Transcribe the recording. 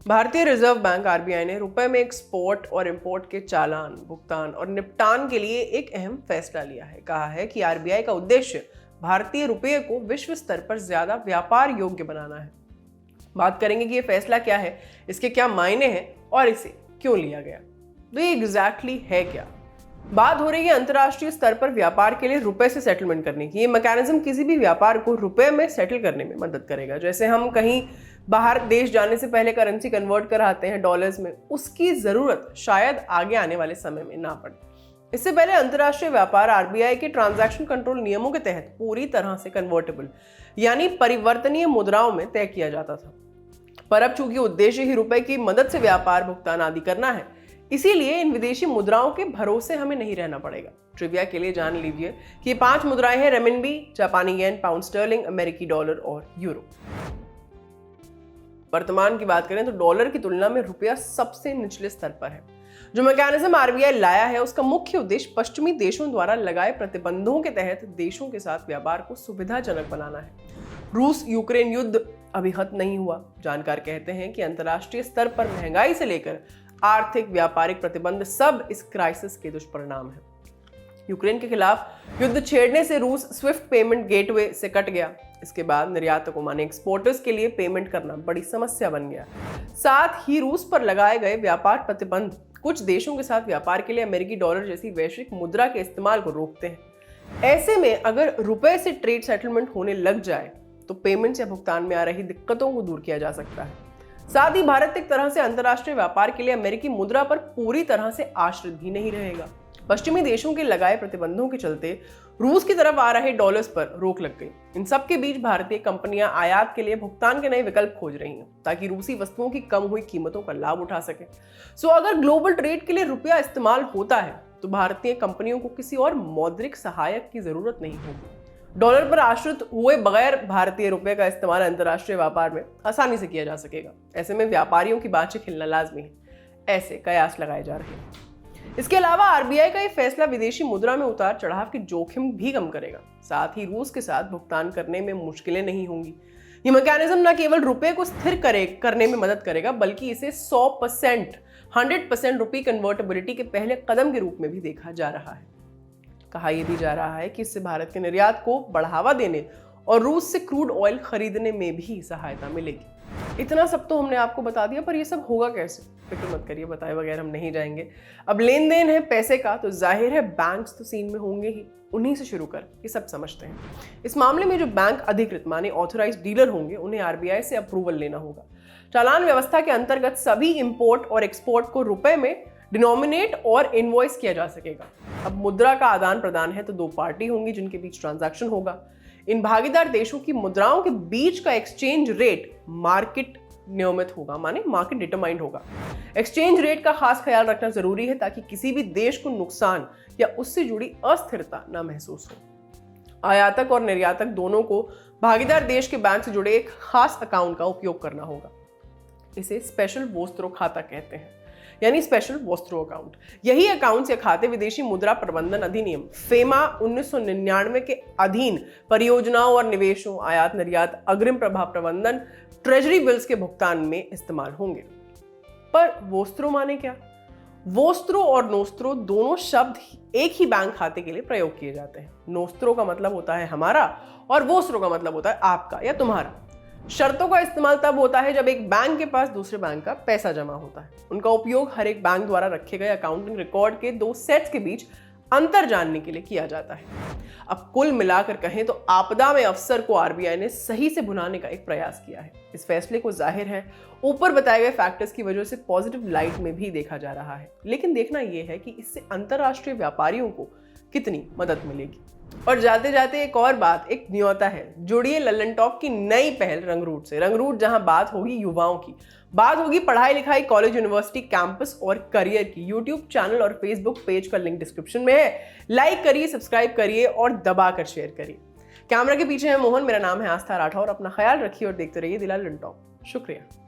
भारतीय reserve bank RBI ने रुपए में एक्सपोर्ट और इंपोर्ट के चालान, भुगतान और निपटान के लिए एक अहम फैसला लिया है। कहा है कि आरबीआई का उद्देश्य भारतीय रुपये को विश्व स्तर पर ज्यादा व्यापार योग्य बनाना है। बात करेंगे कि ये फैसला क्या है, इसके क्या मायने हैं और इसे क्यों लिया गया। तो ये एग्जैक्टली है क्या? बात हो रही है अंतर्राष्ट्रीय स्तर पर व्यापार के लिए रुपए से सेटलमेंट करने की। ये मैकेनिज्म किसी भी व्यापार को रुपए में सेटल करने में मदद करेगा। जैसे हम कहीं बाहर देश जाने से पहले करेंसी कन्वर्ट कराते हैं डॉलर्स में, उसकी जरूरत शायद आगे आने वाले समय में ना पड़े। इससे पहले अंतर्राष्ट्रीय व्यापार आरबीआई के ट्रांजैक्शन कंट्रोल नियमों के तहत पूरी तरह से कन्वर्टेबल यानी परिवर्तनीय मुद्राओं में तय किया जाता था। पर अब चूंकि उद्देश्य ही रुपए की मदद से व्यापार, भुगतान आदि करना है, इसीलिए इन विदेशी मुद्राओं के भरोसे हमें नहीं रहना पड़ेगा। ट्रिविया के लिए जान लीजिए कि 5 मुद्राएं हैं: रेमिनबी, जापानी येन, पाउंड स्टर्लिंग, अमेरिकी डॉलर और यूरो। वर्तमान की बात करें तो डॉलर की तुलना में रुपया सबसे निचले स्तर पर है। जो मैकेनिज्म आरबीआई लाया है उसका मुख्य उद्देश्य पश्चिमी देशों द्वारा लगाए प्रतिबंधों के तहत देशों के साथ व्यापार को सुविधाजनक बनाना है। रूस यूक्रेन युद्ध अभी खत्म नहीं हुआ। जानकार कहते हैं कि अंतर्राष्ट्रीय स्तर पर महंगाई से लेकर आर्थिक व्यापारिक प्रतिबंध सब इस क्राइसिस के दुष्परिणाम हैं। यूक्रेन के खिलाफ युद्ध छेड़ने से रूस स्विफ्ट पेमेंट गेटवे से कट गया। इसके बाद निर्यातकों माने एक्सपोर्टर्स के लिए पेमेंट करना बड़ी समस्या बन गया। साथ ही रूस पर लगाए गए व्यापार प्रतिबंध कुछ देशों के साथ व्यापार के लिए अमेरिकी डॉलर जैसी वैश्विक मुद्रा के इस्तेमाल को रोकते हैं। ऐसे में अगर रुपए से ट्रेड सेटलमेंट होने लग जाए तो पेमेंट्स या भुगतान में आ रही दिक्कतों को दूर किया जा सकता है। साथ ही भारत एक तरह से अंतर्राष्ट्रीय व्यापार के लिए अमेरिकी मुद्रा पर पूरी तरह से आश्रित भी नहीं रहेगा। पश्चिमी देशों के लगाए प्रतिबंधों के चलते रूस की तरफ आ रहे डॉलर्स पर रोक लग गई। इन सब के बीच भारतीय कंपनियां आयात के लिए भुगतान के नए विकल्प खोज रही हैं ताकि रूसी वस्तुओं की कम हुई कीमतों का लाभ उठा सके। सो अगर ग्लोबल ट्रेड के लिए रुपया इस्तेमाल होता है तो भारतीय कंपनियों को किसी और मौद्रिक सहायक की जरूरत नहीं होगी। डॉलर पर आश्रित हुए बगैर भारतीय रुपए का इस्तेमाल अंतर्राष्ट्रीय व्यापार में आसानी से किया जा सकेगा। ऐसे में व्यापारियों की बातचीत खिलना लाजमी है। ऐसे कयास लगाए जा रहे हैं। इसके अलावा आरबीआई का यह फैसला विदेशी मुद्रा में उतार चढ़ाव की जोखिम भी कम करेगा। साथ ही रूस के साथ भुगतान करने में मुश्किलें नहीं होंगी। ये मैकेनिज्म न केवल रुपए को स्थिर करने में मदद करेगा बल्कि इसे 100% रुपी कन्वर्टेबिलिटी के पहले कदम के रूप में भी देखा जा रहा है। कहा यह भी जा रहा है कि इससे भारत के निर्यात को बढ़ावा देने और रूस से क्रूड ऑयल खरीदने में भी सहायता मिलेगी। इतना सब तो हमने आपको बता दिया, पर यह सब होगा कैसे? फिक्र मत करिए, बताए बगैर हम नहीं जाएंगे। अब लेन देन है पैसे का तो जाहिर है बैंक्स तो सीन में होंगे ही। उन्हीं से शुरू कर ये सब समझते हैं। इस मामले में जो बैंक अधिकृत माने ऑथराइज्ड डीलर होंगे उन्हें आरबीआई से अप्रूवल लेना होगा। चालान व्यवस्था के अंतर्गत सभी इंपोर्ट और एक्सपोर्ट को रुपए में डिनोमिनेट और इनवॉइस किया जा सकेगा। अब मुद्रा का आदान प्रदान है तो 2 पार्टी होंगी जिनके बीच ट्रांजैक्शन होगा। इन भागीदार देशों की मुद्राओं के बीच का एक्सचेंज रेट मार्केट नियमित होगा, माने मार्केट डिटरमाइंड होगा। एक्सचेंज रेट का खास ख्याल रखना जरूरी है ताकि किसी भी देश को नुकसान या उससे जुड़ी अस्थिरता न महसूस हो। आयातक और निर्यातक दोनों को भागीदार देश के बैंक से जुड़े एक खास अकाउंट का उपयोग करना होगा। इसे स्पेशल वोस्त्रो खाता कहते हैं, यानी स्पेशल वोस्त्रो अकाउंट। यही अकाउंट्स या खाते विदेशी मुद्रा प्रबंधन अधिनियम फेमा 1999 के अधीन परियोजनाओं और निवेशों, आयात निर्यात, अग्रिम प्रभाव प्रबंधन, ट्रेजरी बिल्स के भुगतान में इस्तेमाल होंगे। पर वोस्त्रो माने क्या? वोस्त्रो और नोस्त्रो दोनों शब्द एक ही बैंक खाते के लिए प्रयोग किए जाते हैं। नोस्त्रो का मतलब होता है हमारा और वोस्त्रो का मतलब होता है आपका या तुम्हारा। शर्तों का इस्तेमाल तब होता है जब एक बैंक के पास दूसरे बैंक का पैसा जमा होता है। उनका उपयोग हर एक बैंक द्वारा रखे गए अकाउंटिंग रिकॉर्ड के 2 सेट्स के बीच अंतर जानने के लिए किया जाता है। अब कुल मिलाकर कहें तो आपदा में अफसर को आरबीआई ने सही से भुनाने का एक प्रयास किया है। इस फैसले को जाहिर है ऊपर बताए गए फैक्टर्स की वजह से पॉजिटिव लाइट में भी देखा जा रहा है, लेकिन देखना यह है कि इससे अंतरराष्ट्रीय व्यापारियों को कितनी मदद मिलेगी। और जाते जाते एक और बात, एक न्योता है। जुड़िए लल्लन टॉक की नई पहल रंगरूट से। रंगरूट जहां बात होगी युवाओं की, बात होगी पढ़ाई लिखाई, कॉलेज, यूनिवर्सिटी, कैंपस और करियर की। यूट्यूब चैनल और फेसबुक पेज का लिंक डिस्क्रिप्शन में है। लाइक करिए, सब्सक्राइब करिए और दबा कर शेयर करिए। कैमरा के पीछे है मोहन, मेरा नाम है आस्था राठौर। अपना ख्याल रखिए और देखते रहिए द लल्लन टॉक। शुक्रिया।